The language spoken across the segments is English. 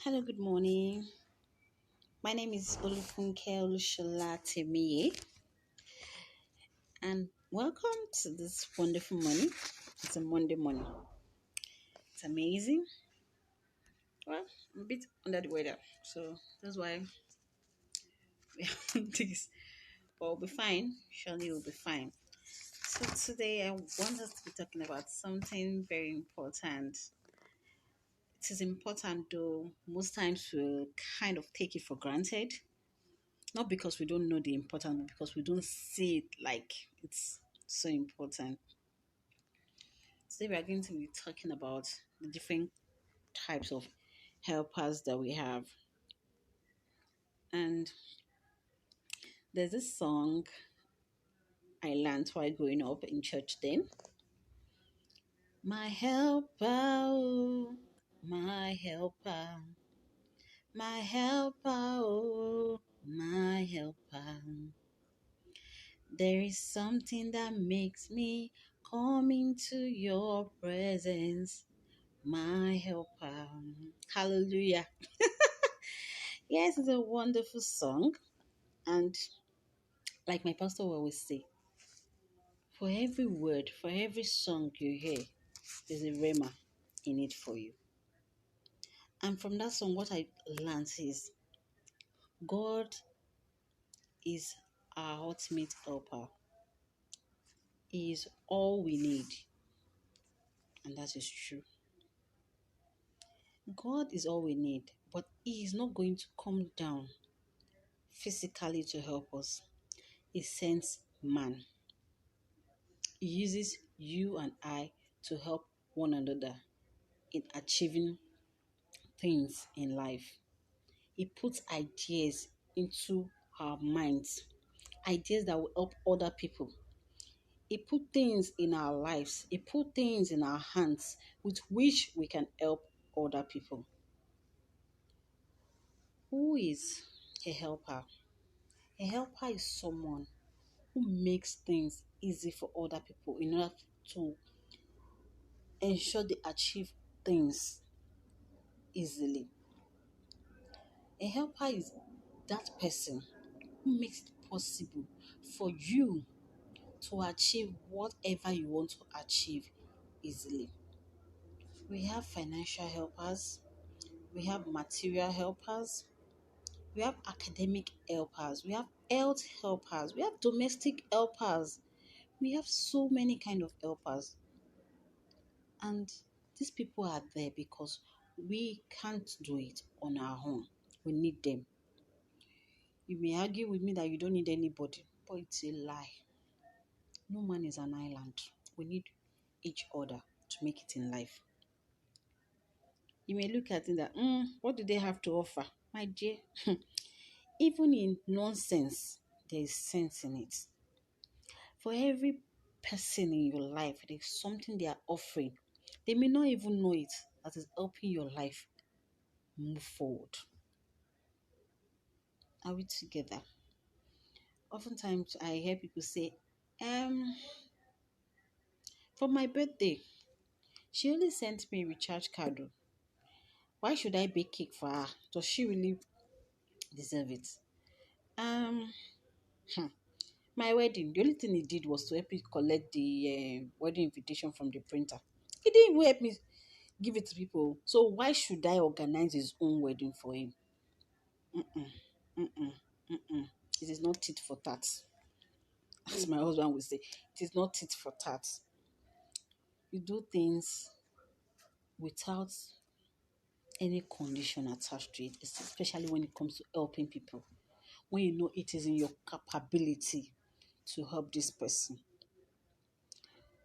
Hello, good morning. My name is Olufunke Olushola and welcome to this wonderful morning. It's a Monday morning. It's amazing. Well, I'm a bit under the weather, so that's why we have this. But we'll be fine. Surely we'll be fine. So today I want us to be talking about something very important. It is important though most times we'll kind of take it for granted. Not because we don't know the importance, but because we don't see it like it's so important. Today we are going to be talking about the different types of helpers that we have. And there's this song I learned while growing up in church then. My helper, oh, my helper, my helper, oh, my helper. There is something that makes me come into your presence, my helper. Hallelujah. Yes, it's a wonderful song. And like my pastor will always say, for every word, for every song you hear, there's a rema in it for you. And from that song, what I learned is God is our ultimate helper. He is all we need. And that is true. God is all we need, but He is not going to come down physically to help us. He sends man. He uses you and I to help one another in achieving things in life. He puts ideas into our minds, ideas that will help other people. He put things in our lives, He put things in our hands with which we can help other people. Who is a helper? A helper is someone who makes things easy for other people in order to ensure they achieve things easily. A helper is that person who makes it possible for you to achieve whatever you want to achieve easily. We have financial helpers, we have material helpers, we have academic helpers, we have health helpers, we have domestic helpers. We have so many kind of helpers. And these people are there because we can't do it on our own. We need them. You may argue with me that you don't need anybody, but it's a lie. No man is an island. We need each other to make it in life. You may look at it that, what do they have to offer? My dear, even in nonsense, there is sense in it. For every person in your life, there is something they are offering. They may not even know it, that is helping your life move forward. Are we together? Oftentimes, I hear people say, for my birthday, she only sent me a recharge card. Oh. Why should I bake cake for her? Does she really deserve it? Um, hmm, my wedding, the only thing he did was to help me collect the wedding invitation from the printer. He didn't even help me give it to people. So why should I organize his own wedding for him? Mm-mm, mm-mm, mm-mm. It is not tit for tat. As my husband would say, it is not tit for tat. You do things without any condition attached to it, especially when it comes to helping people. When you know it is in your capability to help this person,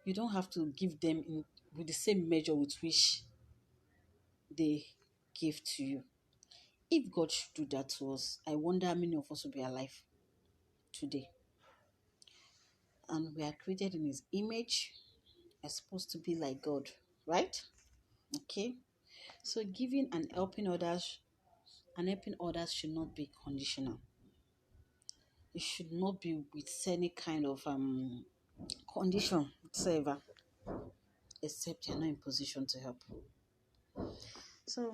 you don't have to give them with the same measure with which they give to you. If God should do that to us, I wonder how many of us will be alive today. And we are created in His image, are supposed to be like God, right? Okay. So giving and helping others should not be conditional. It should not be with any kind of condition whatsoever, except you're not in position to help. So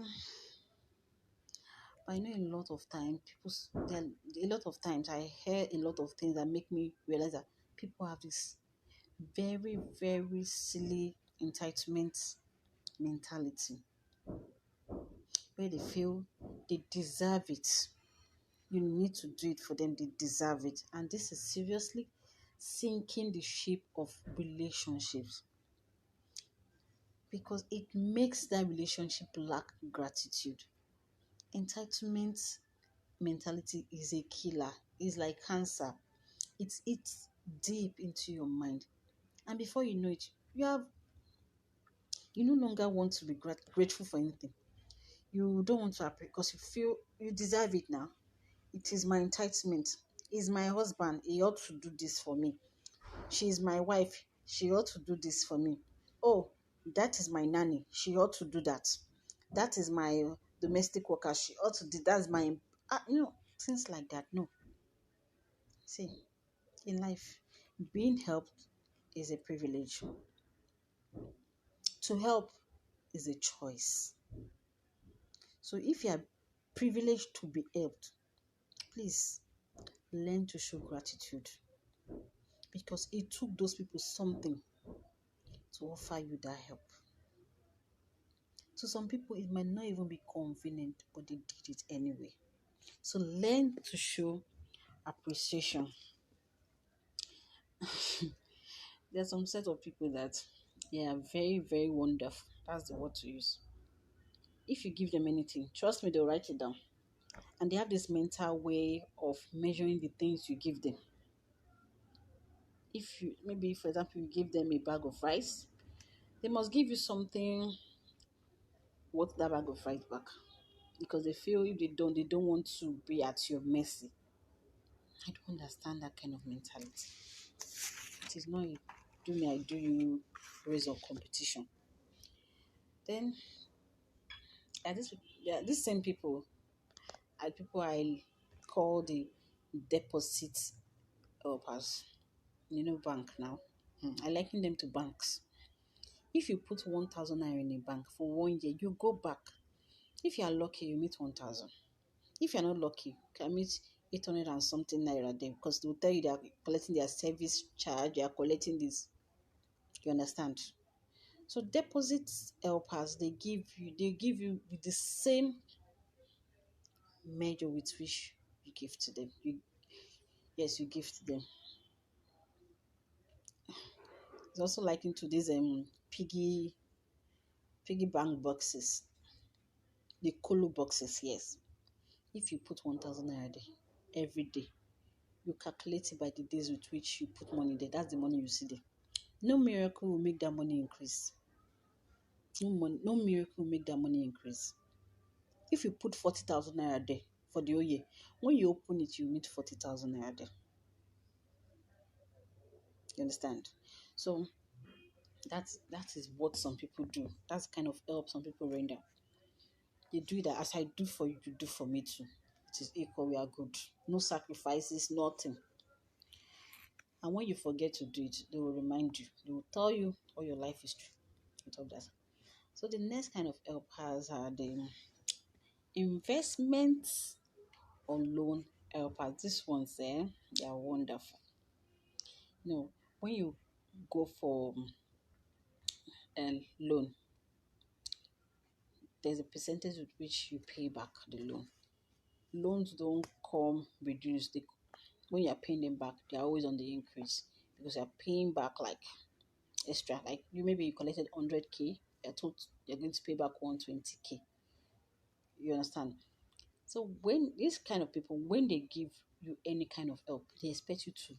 But I know a lot of time a lot of times I hear a lot of things that make me realize that people have this very, very silly entitlement mentality where they feel they deserve it. You need to do it for them, they deserve it. And this is seriously sinking the ship of relationships because it makes that relationship lack gratitude. Entitlement mentality is a killer, it's like cancer. It eats deep into your mind. And before you know it, you no longer want to be grateful for anything. You don't want to appreciate because you feel you deserve it now. It is my entitlement. He's my husband. He ought to do this for me. She is my wife. She ought to do this for me. Oh, that is my nanny. She ought to do that. That is my domestic worker. She ought to do that's my things like that. No. See, in life, being helped is a privilege. To help is a choice. So if you are privileged to be helped, please learn to show gratitude because it took those people something to offer you that help. To some people, it might not even be convenient, but they did it anyway. So learn to show appreciation. There's some set of people that they are very, very wonderful. That's the word to use. If you give them anything, trust me, they'll write it down. And they have this mental way of measuring the things you give them. If you maybe, for example, you give them a bag of rice, they must give you something worth that bag of rice back. Because they feel if they don't want to be at your mercy. I don't understand that kind of mentality. It is not a do me, I do you raise of competition. Then are these same people are people I call the deposit helpers. Bank now. I liken them to banks. If you put 1,000 naira in a bank for 1 year, you go back. If you are lucky, you meet 1,000. If you're not lucky, you can meet 800 and something naira there because they will tell you they are collecting their service charge, they are collecting this. You understand? So deposit helpers, they give you with the same measure with which you give to them. Yes, you give to them. It's also likened to these piggy bank boxes, the colo boxes. Yes, if you put 1,000 naira there every day, you calculate it by the days with which you put money there. That's the money you see there. No miracle will make that money increase. No miracle will make that money increase. If you put 40,000 naira there for the whole year, when you open it, you meet 40,000 naira there. You understand? So that is what some people do. That's kind of help some people render. They do that as I do for you, you do for me too. It is equal. We are good. No sacrifices, nothing. And when you forget to do it, they will remind you. They will tell you all your life history. On top of that. So the next kind of helpers are the investments or loan helpers. These ones, they are wonderful. When you go for a loan, there's a percentage with which you pay back the loan. Loans don't come reduced. When you're paying them back, they're always on the increase because you're paying back like extra. Like maybe you collected 100K, you're told you're going to pay back 120K. You understand? So when these kind of people, when they give you any kind of help, they expect you to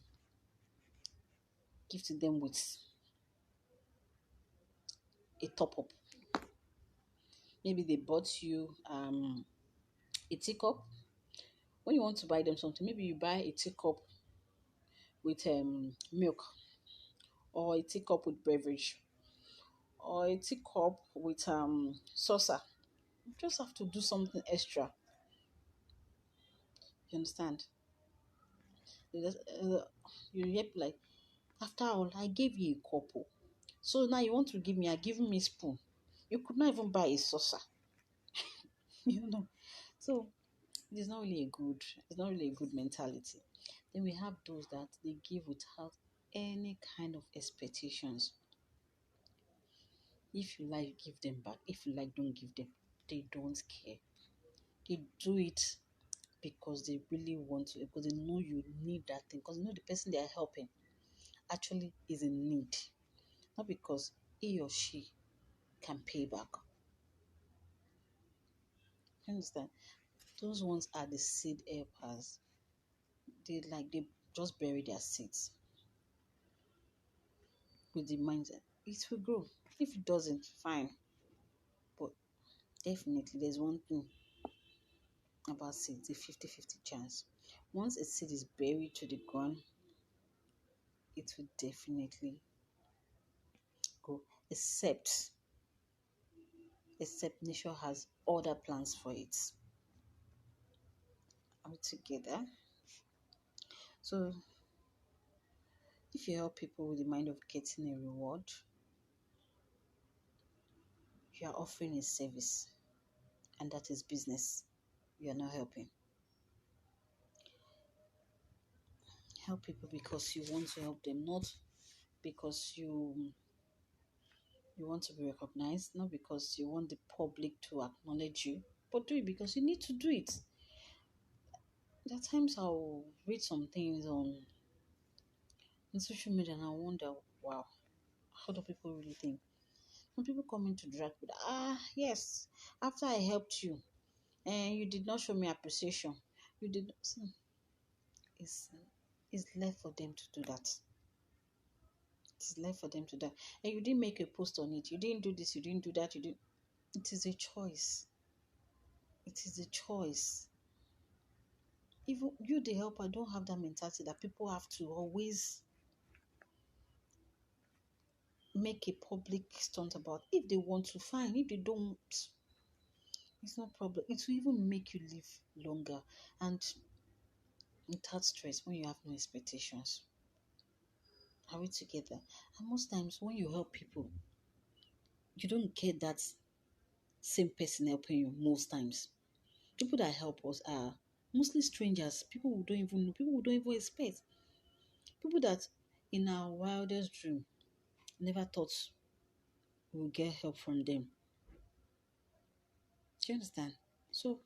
give to them with a top up. Maybe they bought you a teacup. When you want to buy them something, maybe you buy a teacup with milk, or a teacup with beverage, or a teacup with saucer. You just have to do something extra. You understand? You yep like after all, I gave you a cup. Oh. So now you want to give me, I give me spoon. You could not even buy a saucer. you know. So It's not really a good. It's not really a good mentality. Then we have those that they give without any kind of expectations. If you like, give them back. If you like, don't give them. They don't care. They do it because they really want to, because they know you need that thing, because they know the person they are helping actually is in need, not because he or she can pay back. You understand? Those ones are the seed helpers. They just bury their seeds with the mindset it will grow. If it doesn't, fine. But definitely there's one thing about seeds, a 50-50 chance. Once a seed is buried to the ground, it will definitely grow. Except nature has other plans for it. Are we together? So if you help people with the mind of getting a reward, you are offering a service, and that is business. You are not helping. Help people because you want to help them, not because you want to be recognized, not because you want the public to acknowledge you, but do it because you need to do it. There are times I'll read some things on social media and I wonder, wow, how do people really think? Some people come into drag with, yes, after I helped you, and you did not show me appreciation. You did not. See, it's, it's left for them to do that. It's left for them to do that. And you didn't make a post on it. You didn't do this. You didn't do that. You didn't. It is a choice. It is a choice. Even you, the helper, don't have that mentality that people have to always make a public stunt about. If they want to, fine. If they don't, it's no problem. It will even make you live longer and without stress when you have no expectations. Are we together? And most times when you help people, you don't get that same person helping you most times. People that help us are mostly strangers, people who don't even know, people who don't even expect, people that in our wildest dream never thought we would get help from them. Do you understand? So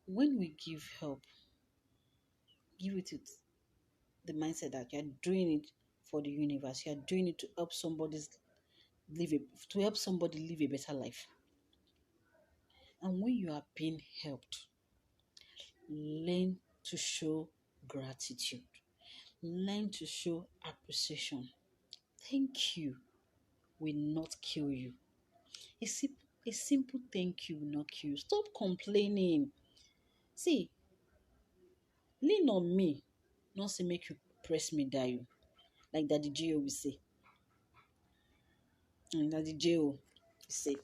when we give help, give it with the mindset that you're doing it for the universe, you're doing it to help to help somebody live a better life. And when you are being helped, learn to show gratitude. Learn to show appreciation. Thank you will not kill you. A simple thank you will not kill you. Stop complaining. See, lean on me. Not say make you press me die. Like Daddy J.O. will say. And Daddy J.O. will say,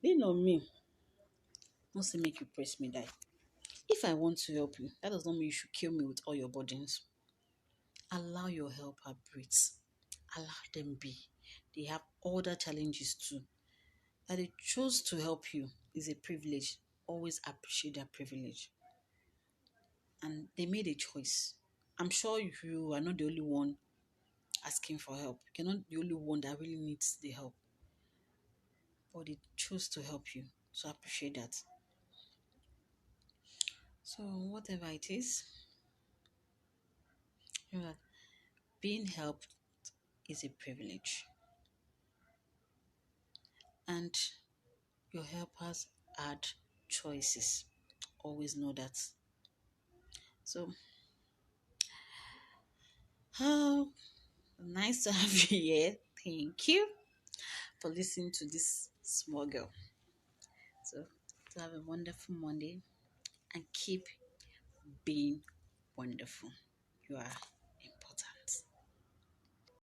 lean on me. Not say make you press me die. If I want to help you, that does not mean you should kill me with all your burdens. Allow your helper breathe. Allow them be. They have other challenges too. That they chose to help you is a privilege. Always appreciate their privilege. And they made a choice. I'm sure you are not the only one asking for help. You're not the only one that really needs the help. But they chose to help you. So appreciate that. So whatever it is, you know that being helped is a privilege. And your helpers had choices. Always know that. So how nice to have you here. Thank you for listening to this small girl. So to have a wonderful Monday and keep being wonderful. You are